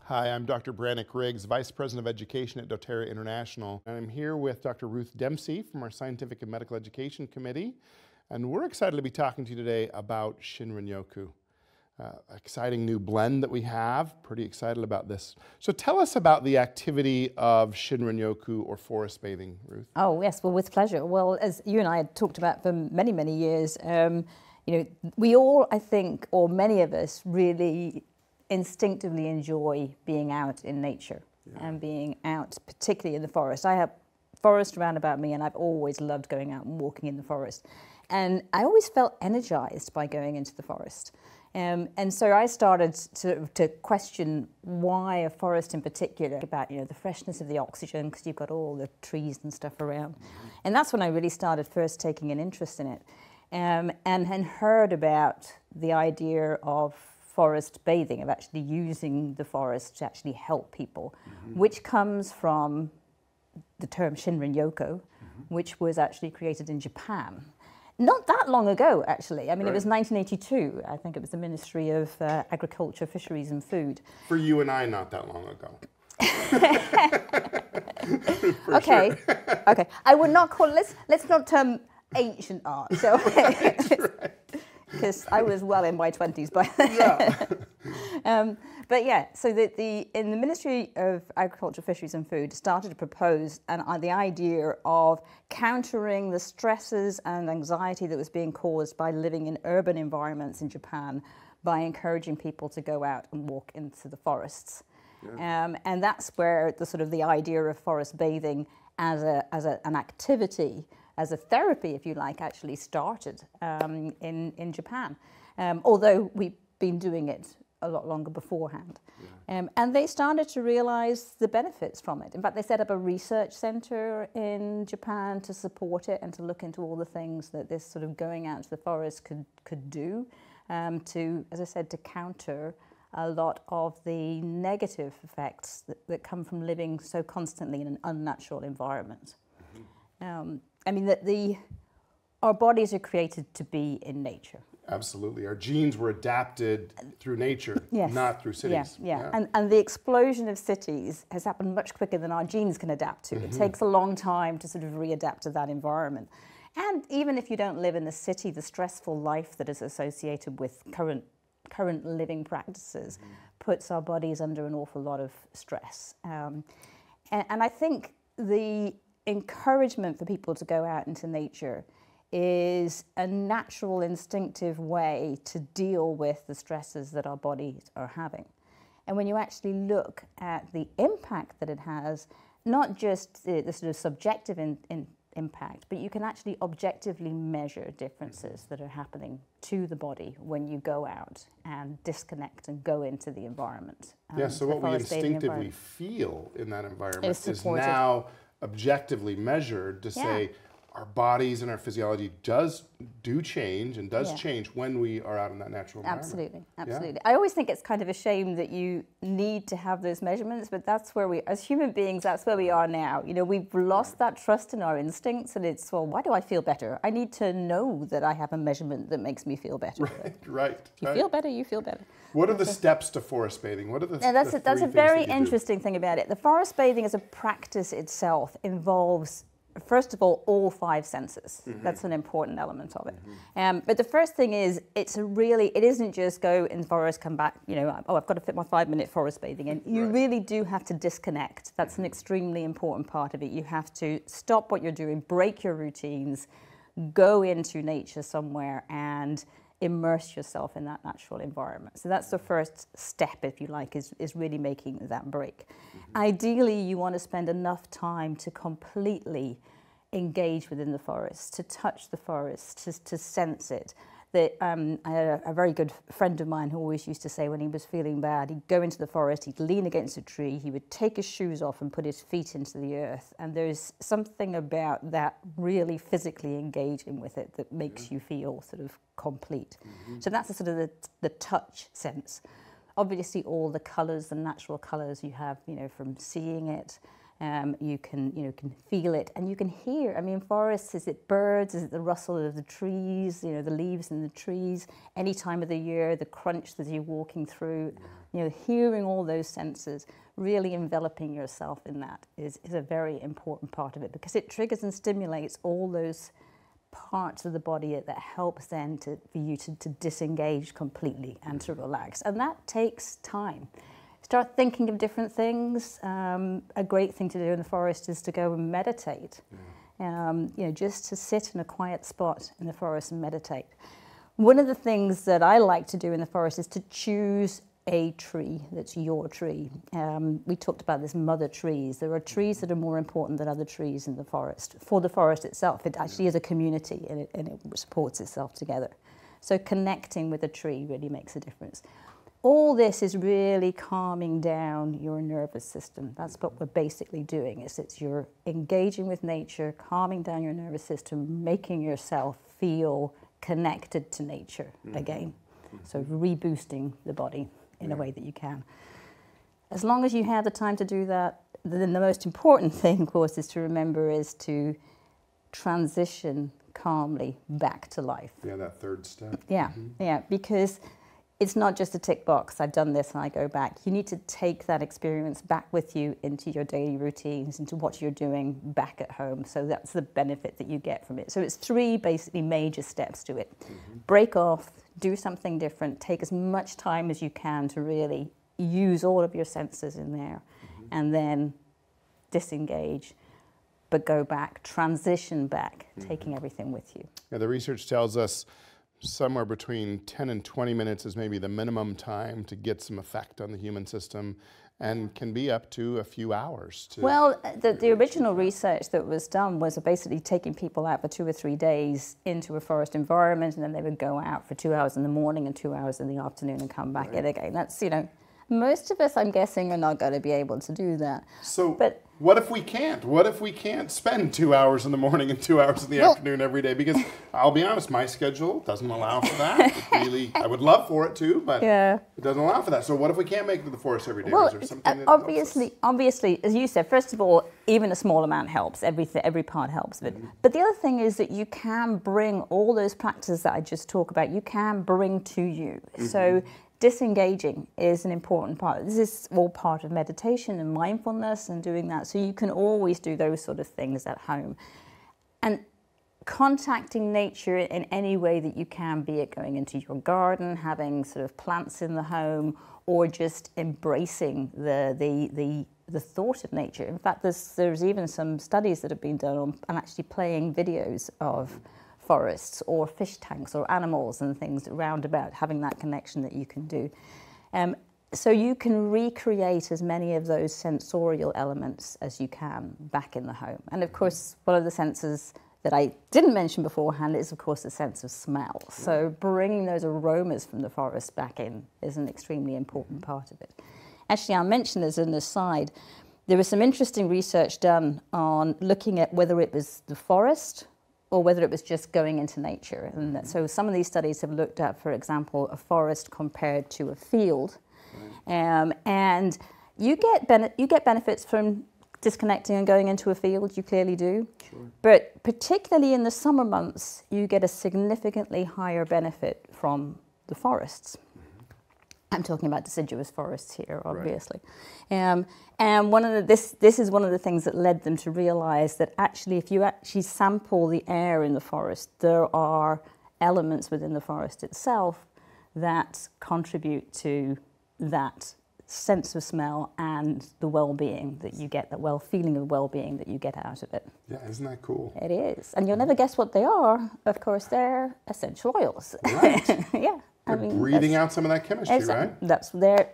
Hi, I'm Dr. Brannick Riggs, Vice President of Education at doTERRA International. And I'm here with Dr. Ruth Dempsey from our Scientific and Medical Education Committee. And we're excited to be talking to you today about Shinrin-Yoku. Exciting new blend that we have. Pretty excited about this. So tell us about the activity of Shinrin-Yoku or forest bathing, Ruth. Oh yes, well with pleasure. Well, as you and I had talked about for many, many years, we all, I think, or many of us really instinctively enjoy being out in nature and being out, particularly in the forest. I have forest around about me and I've always loved going out and walking in the forest. And I always felt energized by going into the forest. And so I started to question why a forest in particular, about the freshness of the oxygen, because you've got all the trees and stuff around. And that's when I really started first taking an interest in it, and heard about the idea of forest bathing, of actually using the forest to actually help people, which comes from the term Shinrin-Yoku, which was actually created in Japan. Not that long ago, actually. I mean, It was 1982. I think it was the Ministry of Agriculture, Fisheries and Food. For you and I, not that long ago. Okay, okay. I would not call, let's not term ancient art, so because I was well in my 20s by then. But yeah, so in the Ministry of Agriculture, Fisheries and Food started to propose the idea of countering the stresses and anxiety that was being caused by living in urban environments in Japan by encouraging people to go out and walk into the forests. And that's where the idea of forest bathing as an activity, as a therapy, if you like, actually started in Japan. Although we've been doing it a lot longer beforehand. And they started to realize the benefits from it. In fact, they set up a research center in Japan to support it and to look into all the things that this sort of going out to the forest could do to, as I said, to counter a lot of the negative effects that come from living so constantly in an unnatural environment. I mean, our bodies are created to be in nature. Absolutely. Our genes were adapted through nature, not through cities. And the explosion of cities has happened much quicker than our genes can adapt to. It takes a long time to sort of readapt to that environment. And even if you don't live in the city, the stressful life that is associated with current living practices puts our bodies under an awful lot of stress. And I think the encouragement for people to go out into nature is a natural, instinctive way to deal with the stresses that our bodies are having. And when you actually look at the impact that it has, not just the sort of subjective impact, but you can actually objectively measure differences that are happening to the body when you go out and disconnect and go into the environment. So what we instinctively feel in that environment is now objectively measured to say, our bodies and our physiology do change and does change when we are out in that natural environment. Absolutely, absolutely. I always think it's kind of a shame that you need to have those measurements, but that's where we, as human beings, that's where we are now. We've lost that trust in our instincts, and it's, well, why do I feel better? I need to know that I have a measurement that makes me feel better. Right. If you feel better, you feel better. What are the steps to forest bathing? What are the that's a very interesting thing about it. The forest bathing as a practice itself involves, first of all 5 senses. That's an important element of it. But the first thing is, it isn't just go in the forest, come back, I've got to fit my 5-minute forest bathing in. You really do have to disconnect. That's an extremely important part of it. You have to stop what you're doing, break your routines, go into nature somewhere and immerse yourself in that natural environment. So that's the first step, if you like, is really making that break. Ideally, you want to spend enough time to completely engage within the forest, to touch the forest, to sense it. I had a very good friend of mine who always used to say when he was feeling bad, he'd go into the forest, he'd lean against a tree, he would take his shoes off and put his feet into the earth. And there's something about that really physically engaging with it that makes you feel sort of complete. So that's the touch sense. Obviously, all the colours, the natural colours you have, from seeing it, you can feel it, and you can hear. I mean, forests, is it birds? Is it the rustle of the trees? The leaves in the trees. Any time of the year, the crunch that you're walking through. You know, hearing all those senses, really enveloping yourself in that is a very important part of it, because it triggers and stimulates all those parts of the body that helps then for you to disengage completely and to relax. And that takes time. Start thinking of different things. A great thing to do in the forest is to go and meditate. You know, just to sit in a quiet spot in the forest and meditate. One of the things that I like to do in the forest is to choose a tree that's your tree. We talked about this mother trees. There are trees that are more important than other trees in the forest. For the forest itself, it actually is a community, and it supports itself together. So connecting with a tree really makes a difference. All this is really calming down your nervous system. That's what we're basically doing. It's you're engaging with nature, calming down your nervous system, making yourself feel connected to nature again. So reboosting the body in a way that you can. As long as you have the time to do that, then the most important thing, of course, is to remember is to transition calmly back to life. Yeah, that third step. Yeah, yeah, because it's not just a tick box, I've done this and I go back. You need to take that experience back with you into your daily routines, into what you're doing back at home. So that's the benefit that you get from it. So it's 3 basically major steps to it. Break off, do something different, take as much time as you can to really use all of your senses in there, and then disengage, but go back, transition back, taking everything with you. Yeah, the research tells us somewhere between 10 and 20 minutes is maybe the minimum time to get some effect on the human system, and can be up to a few hours. Well, the original research that was done was basically taking people out for 2 or 3 days into a forest environment, and then they would go out for 2 hours in the morning and 2 hours in the afternoon and come back in again. That's, you know, most of us, I'm guessing, are not going to be able to do that. So what if we can't? What if we can't spend 2 hours in the morning and 2 hours in the afternoon every day? Because I'll be honest, my schedule doesn't allow for that. Really, I would love for it to, but it doesn't allow for that. So what if we can't make it to the forest every day? Well, is there something that obviously, as you said, first of all, even a small amount helps. Every part helps. But the other thing is that you can bring all those practices that I just talked about, you can bring to you. So disengaging is an important part. This is all part of meditation and mindfulness and doing that. So you can always do those sort of things at home. And contacting nature in any way that you can, be it going into your garden, having sort of plants in the home, or just embracing the thought of nature. In fact, there's even some studies that have been done on actually playing videos of forests or fish tanks or animals and things around about, having that connection that you can do. So you can recreate as many of those sensorial elements as you can back in the home. And of course, one of the senses that I didn't mention beforehand is, of course, the sense of smell. So bringing those aromas from the forest back in is an extremely important part of it. Actually, I'll mention as an aside, there was some interesting research done on looking at whether it was the forest or whether it was just going into nature. And so some of these studies have looked at, for example, a forest compared to a field. And you get benefits from disconnecting and going into a field, you clearly do. But particularly in the summer months, you get a significantly higher benefit from the forests. I'm talking about deciduous forests here, obviously. And this is one of the things that led them to realize that actually, if you actually sample the air in the forest, there are elements within the forest itself that contribute to that sense of smell and the well-being that you get, that feeling of well-being that you get out of it. Yeah, isn't that cool? It is. And you'll never guess what they are. Of course, they're essential oils. Right. Yeah. They're breathing out some of that chemistry, right? That's their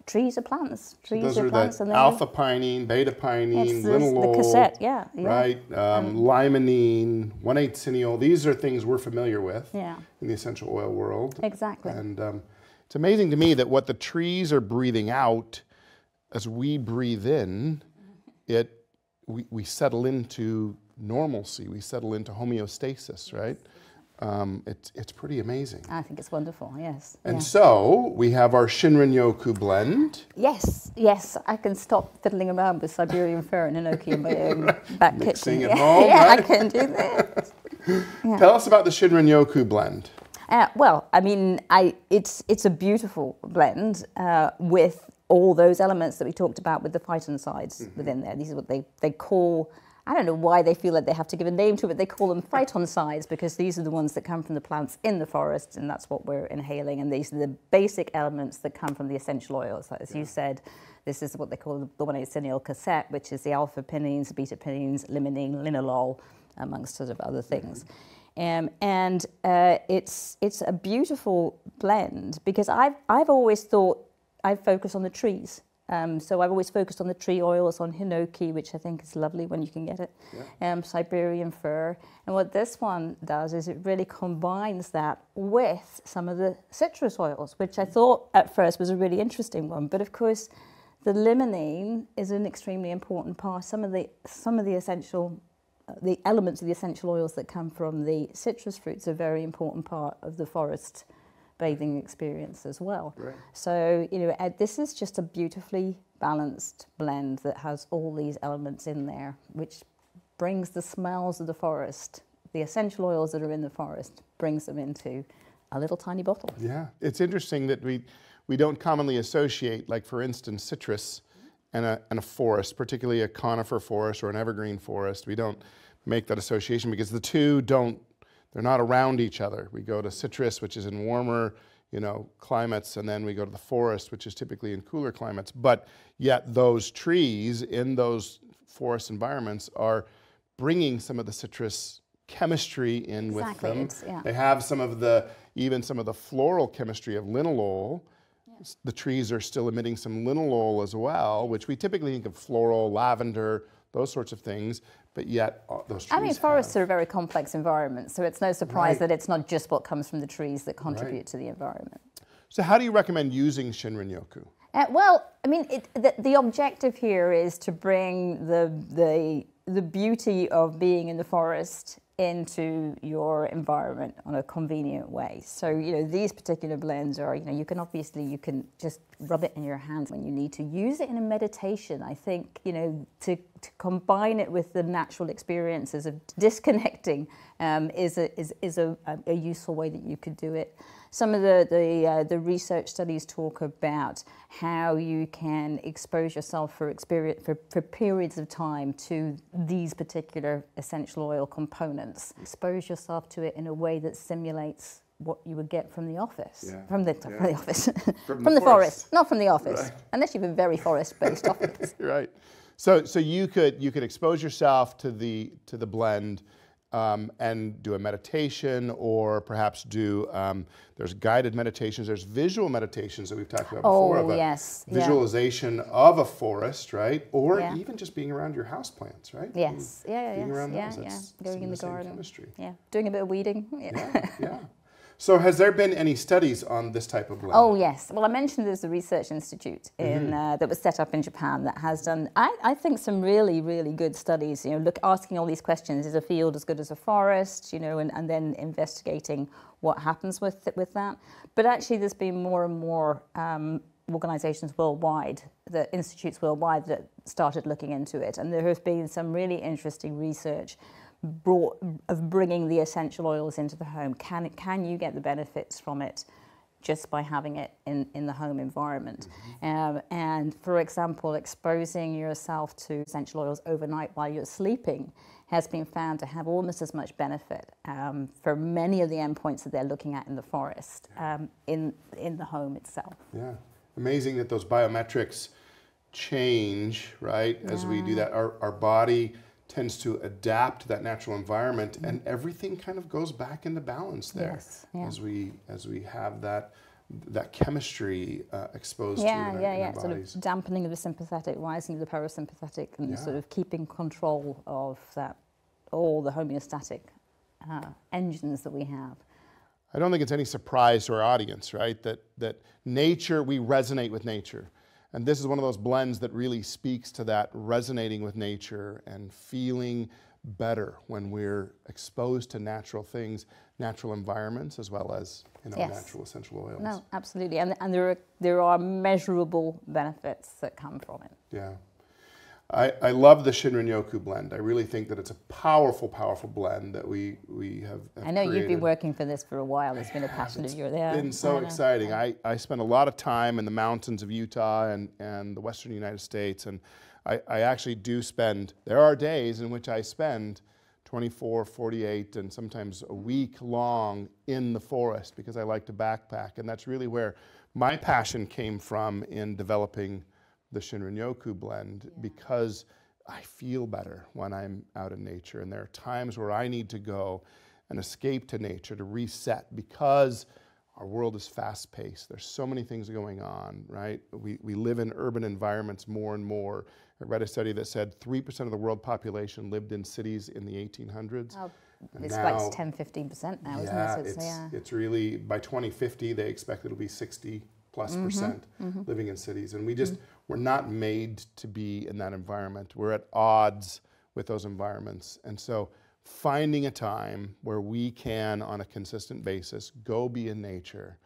trees are plants. Trees are plants. Those are the alpha-pinene, beta-pinene, linalool, the cassette, right? Limonene, 1,8-cineol. These are things we're familiar with in the essential oil world. Exactly. And it's amazing to me that what the trees are breathing out, as we breathe in, we settle into normalcy. We settle into homeostasis, right? It's pretty amazing. I think it's wonderful, yes. And so we have our Shinrin-Yoku blend. Yes, I can stop fiddling around with Siberian fir and enoki in my own back Mixing kitchen. at home, yeah, right? I can do that. Tell us about the Shinrin-Yoku blend. Well, I mean, it's a beautiful blend with all those elements that we talked about with the phytoncides within there. These are what they call, I don't know why they feel like they have to give a name to it, but they call them phytoncides because these are the ones that come from the plants in the forest, and that's what we're inhaling. And these are the basic elements that come from the essential oils. As you said, this is what they call the 1,8-cinyl cassette, which is the alpha-pinene, beta-pinene, limonene, linalool, amongst sort of other things. It's a beautiful blend because I've always thought I focus on the trees. So I've always focused on the tree oils, on hinoki, which I think is lovely when you can get it, Siberian fir. And what this one does is it really combines that with some of the citrus oils, which I thought at first was a really interesting one. But of course, the limonene is an extremely important part. Some of the essential, the elements of the essential oils that come from the citrus fruits are a very important part of the forest bathing experience as well. Right. So, you know, this is just a beautifully balanced blend that has all these elements in there, which brings the smells of the forest, the essential oils that are in the forest, brings them into a little tiny bottle. Yeah, it's interesting that we don't commonly associate, like for instance, citrus and a forest, particularly a conifer forest or an evergreen forest. We don't make that association because the two they're not around each other. We go to citrus, which is in warmer, you know, climates, and then we go to the forest, which is typically in cooler climates. But yet those trees in those forest environments are bringing some of the citrus chemistry in with them. They have even some of the floral chemistry of linalool. The trees are still emitting some linalool as well, which we typically think of floral, lavender, those sorts of things, but yet those trees. I mean, forests are a very complex environment, so it's no surprise that it's not just what comes from the trees that contribute to the environment. So how do you recommend using Shinrin-Yoku? Well, I mean, the objective here is to bring the beauty of being in the forest into your environment on a convenient way. So, you know, these particular blends are, you know, you can just rub it in your hands when you need to. Use it in a meditation. I think, you know, to combine it with the natural experiences of disconnecting is a useful way that you could do it. Some of the research studies talk about how you can expose yourself for periods of time to these particular essential oil components. Expose yourself to it in a way that simulates what you would get from the office, from the forest, not from the office, unless you have a very forest-based office. Right. So you could expose yourself to the blend. And do a meditation, or perhaps do, there's guided meditations, there's visual meditations that we've talked about before. Oh, yes. Visualization of a forest, right? Or even just being around your houseplants, right? Yes. Being around those. Going in the garden. Chemistry. Yeah. Doing a bit of weeding. Yeah. So has there been any studies on this type of blend? Oh, yes. Well, I mentioned there's a research institute that was set up in Japan that has done, I think, some really, really good studies, you know, asking all these questions. Is a field as good as a forest, you know, and then investigating what happens with that. But actually, there's been more and more organizations worldwide, the institutes worldwide that started looking into it. And there has been some really interesting research of bringing the essential oils into the home. Can you get the benefits from it just by having it in the home environment? And for example, exposing yourself to essential oils overnight while you're sleeping has been found to have almost as much benefit for many of the endpoints that they're looking at in the forest in the home itself. Yeah, amazing that those biometrics change, right? As we do that, our body tends to adapt to that natural environment, and everything kind of goes back into balance there as we have that chemistry exposed to in our bodies. Sort of dampening of the sympathetic, rising of the parasympathetic, and sort of keeping control of all the homeostatic engines that we have. I don't think it's any surprise to our audience, right? That nature, we resonate with nature. And this is one of those blends that really speaks to that resonating with nature and feeling better when we're exposed to natural things, natural environments, as well as natural essential oils. No, absolutely, and there are measurable benefits that come from it. Yeah. I love the Shinrin-Yoku blend. I really think that it's a powerful, powerful blend that we have I know created. you've been working for this for a while. It's been a passion of yours. It's been so exciting. I spent a lot of time in the mountains of Utah and the western United States, and I actually do spend, there are days in which I spend 24, 48, and sometimes a week long in the forest because I like to backpack, and that's really where my passion came from in developing the Shinrin-Yoku blend, because I feel better when I'm out in nature, and there are times where I need to go and escape to nature to reset because our world is fast-paced. There's so many things going on, right? We live in urban environments more and more. I read a study that said 3% of the world population lived in cities in the 1800s. Oh, it's like 10-15% now, isn't it? It's really, by 2050, they expect it'll be 60+% living in cities. And we're not made to be in that environment. We're at odds with those environments. And so finding a time where we can, on a consistent basis, go be in nature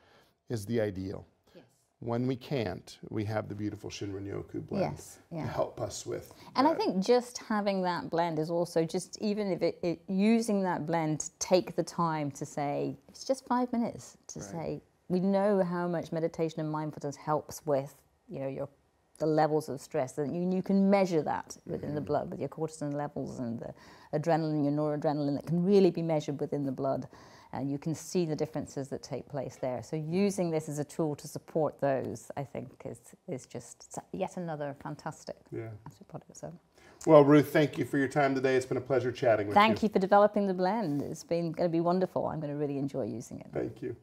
is the ideal. Yes. When we can't, we have the beautiful Shinrin-Yoku blend to help us with And that. I think just having that blend is also just, even if using that blend to take the time to say, it's just 5 minutes to say, we know how much meditation and mindfulness helps with, the levels of stress, that you can measure that within the blood with your cortisol levels and the adrenaline, your noradrenaline, that can really be measured within the blood, and you can see the differences that take place there. So using this as a tool to support those, I think, is just yet another fantastic product. So. Well, Ruth, thank you for your time today. It's been a pleasure chatting with you. Thank you for developing the blend. It's been going to be wonderful. I'm going to really enjoy using it. Thank you.